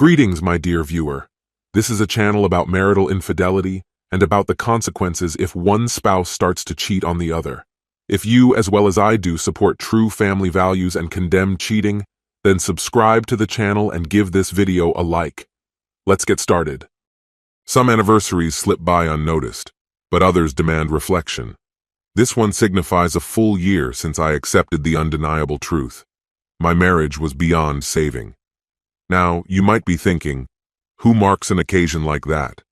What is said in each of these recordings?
Greetings, my dear viewer. This is a channel about marital infidelity and about the consequences if one spouse starts to cheat on the other. If you, as well as I do, support true family values and condemn cheating, then subscribe to the channel and give this video a like. Let's get started. Some anniversaries slip by unnoticed, but others demand reflection. This one signifies a full year since I accepted the undeniable truth. My marriage was beyond saving. Now, you might be thinking, who marks an occasion like that?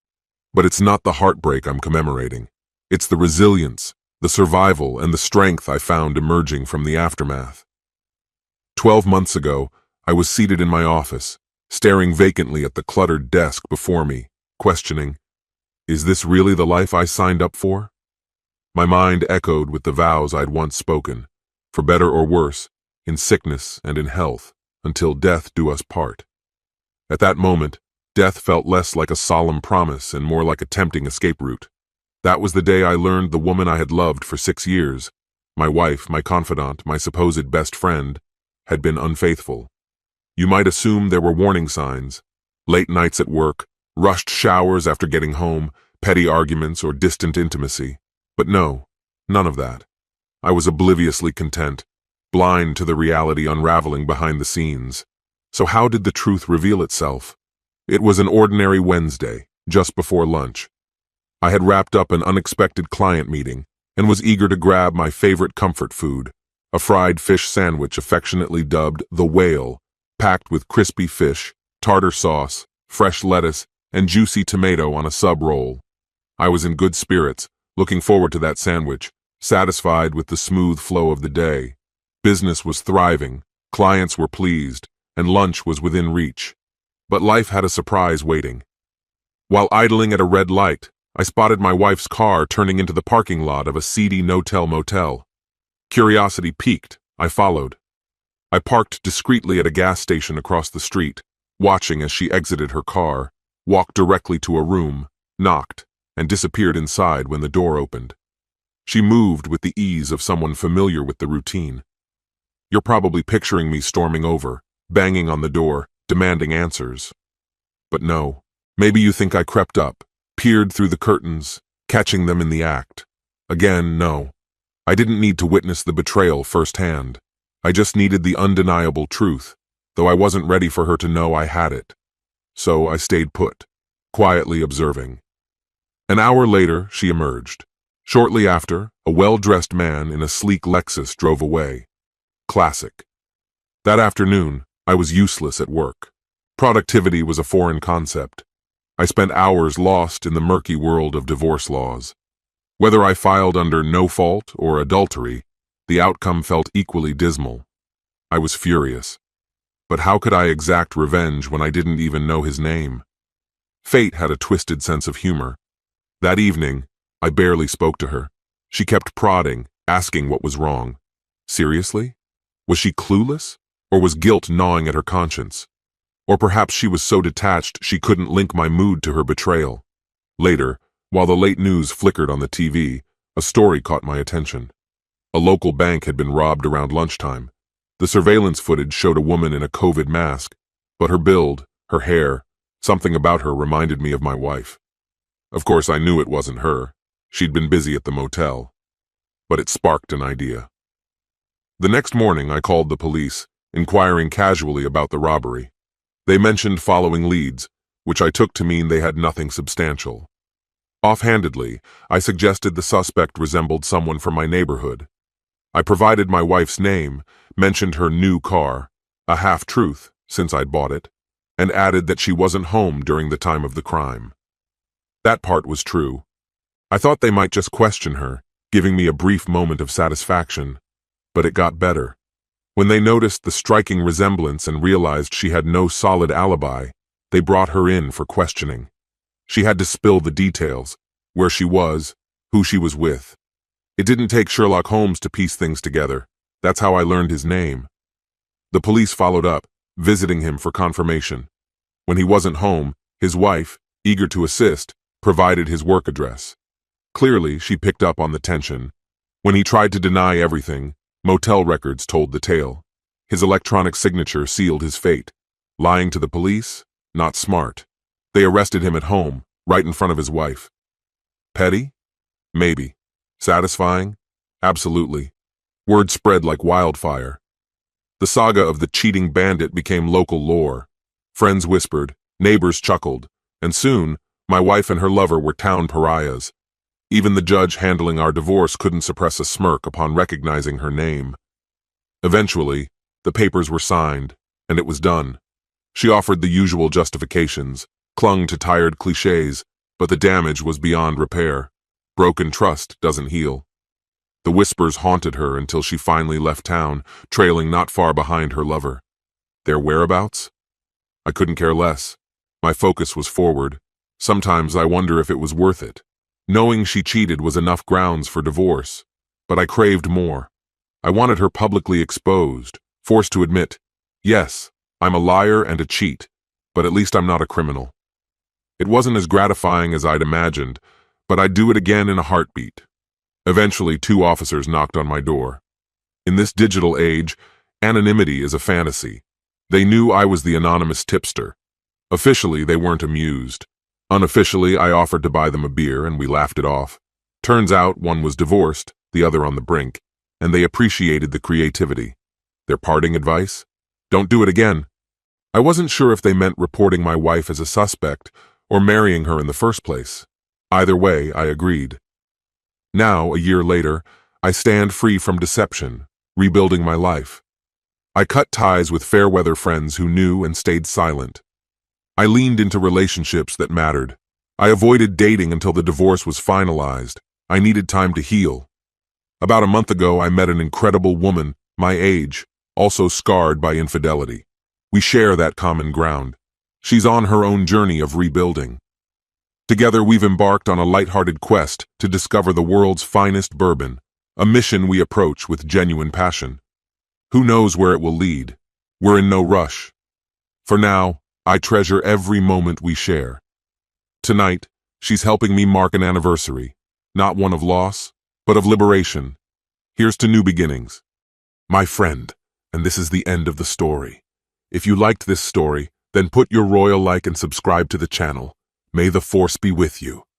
But it's not the heartbreak I'm commemorating. It's the resilience, the survival, and the strength I found emerging from the aftermath. 12 months ago, I was seated in my office, staring vacantly at the cluttered desk before me, questioning, is this really the life I signed up for? My mind echoed with the vows I'd once spoken, for better or worse, in sickness and in health, until death do us part. At that moment, death felt less like a solemn promise and more like a tempting escape route. That was the day I learned the woman I had loved for 6 years, my wife, my confidant, my supposed best friend, had been unfaithful. You might assume there were warning signs: late nights at work, rushed showers after getting home, petty arguments, or distant intimacy. But no, none of that. I was obliviously content, blind to the reality unraveling behind the scenes. So how did the truth reveal itself? It was an ordinary Wednesday, just before lunch. I had wrapped up an unexpected client meeting and was eager to grab my favorite comfort food, a fried fish sandwich affectionately dubbed the Whale, packed with crispy fish, tartar sauce, fresh lettuce, and juicy tomato on a sub roll. I was in good spirits, looking forward to that sandwich, satisfied with the smooth flow of the day. Business was thriving, clients were pleased, and lunch was within reach. But life had a surprise waiting. While idling at a red light, I spotted my wife's car turning into the parking lot of a seedy no-tell motel. Curiosity piqued, I followed. I parked discreetly at a gas station across the street, watching as she exited her car, walked directly to a room, knocked, and disappeared inside when the door opened. She moved with the ease of someone familiar with the routine. You're probably picturing me storming over, banging on the door, demanding answers. But no, maybe you think I crept up, peered through the curtains, catching them in the act. Again, no. I didn't need to witness the betrayal firsthand. I just needed the undeniable truth, though I wasn't ready for her to know I had it. So I stayed put, quietly observing. An hour later, she emerged. Shortly after, a well-dressed man in a sleek Lexus drove away. Classic. That afternoon, I was useless at work. Productivity was a foreign concept. I spent hours lost in the murky world of divorce laws. Whether I filed under no fault or adultery, the outcome felt equally dismal. I was furious. But how could I exact revenge when I didn't even know his name? Fate had a twisted sense of humor. That evening, I barely spoke to her. She kept prodding, asking what was wrong. Seriously? Was she clueless? Or was guilt gnawing at her conscience? Or perhaps she was so detached she couldn't link my mood to her betrayal. Later, while the late news flickered on the TV, a story caught my attention. A local bank had been robbed around lunchtime. The surveillance footage showed a woman in a COVID mask, but her build, her hair, something about her reminded me of my wife. Of course, I knew it wasn't her. She'd been busy at the motel. But it sparked an idea. The next morning, I called the police, inquiring casually about the robbery. They mentioned following leads, which I took to mean they had nothing substantial. Offhandedly, I suggested the suspect resembled someone from my neighborhood. I provided my wife's name, mentioned her new car, a half-truth since I'd bought it, and added that she wasn't home during the time of the crime. That part was true. I thought they might just question her, giving me a brief moment of satisfaction, but it got better. When they noticed the striking resemblance and realized she had no solid alibi, they brought her in for questioning. She had to spill the details, where she was, who she was with. It didn't take Sherlock Holmes to piece things together. That's how I learned his name. The police followed up, visiting him for confirmation. When he wasn't home, his wife, eager to assist, provided his work address. Clearly, she picked up on the tension. When he tried to deny everything, motel records told the tale. His electronic signature sealed his fate. Lying to the police? not smart. They arrested him at home, right in front of his wife. Petty? Maybe. Satisfying? Absolutely. Word spread like wildfire. The saga of the cheating bandit became local lore. Friends whispered, neighbors chuckled, and soon, my wife and her lover were town pariahs. Even the judge handling our divorce couldn't suppress a smirk upon recognizing her name. Eventually, the papers were signed, and it was done. She offered the usual justifications, clung to tired cliches, but the damage was beyond repair. Broken trust doesn't heal. The whispers haunted her until she finally left town, trailing not far behind her lover. Their whereabouts? I couldn't care less. My focus was forward. Sometimes I wonder if it was worth it. Knowing she cheated was enough grounds for divorce, but I craved more. I wanted her publicly exposed, forced to admit, yes, I'm a liar and a cheat, but at least I'm not a criminal. It wasn't as gratifying as I'd imagined, but I'd do it again in a heartbeat. Eventually, 2 officers knocked on my door. In this digital age, anonymity is a fantasy. They knew I was the anonymous tipster. Officially, they weren't amused. Unofficially, I offered to buy them a beer and we laughed it off. Turns out one was divorced, the other on the brink, and they appreciated the creativity. Their parting advice? Don't do it again. I wasn't sure if they meant reporting my wife as a suspect or marrying her in the first place. Either way, I agreed. Now, a year later, I stand free from deception, rebuilding my life. I cut ties with fair-weather friends who knew and stayed silent. I leaned into relationships that mattered. I avoided dating until the divorce was finalized. I needed time to heal. About a month ago, I met an incredible woman, my age, also scarred by infidelity. We share that common ground. She's on her own journey of rebuilding. Together, we've embarked on a lighthearted quest to discover the world's finest bourbon, a mission we approach with genuine passion. Who knows where it will lead? We're in no rush. For now, I treasure every moment we share. Tonight, she's helping me mark an anniversary, not one of loss, but of liberation. Here's to new beginnings. My friend, and this is the end of the story. If you liked this story, then put your royal like and subscribe to the channel. May the force be with you.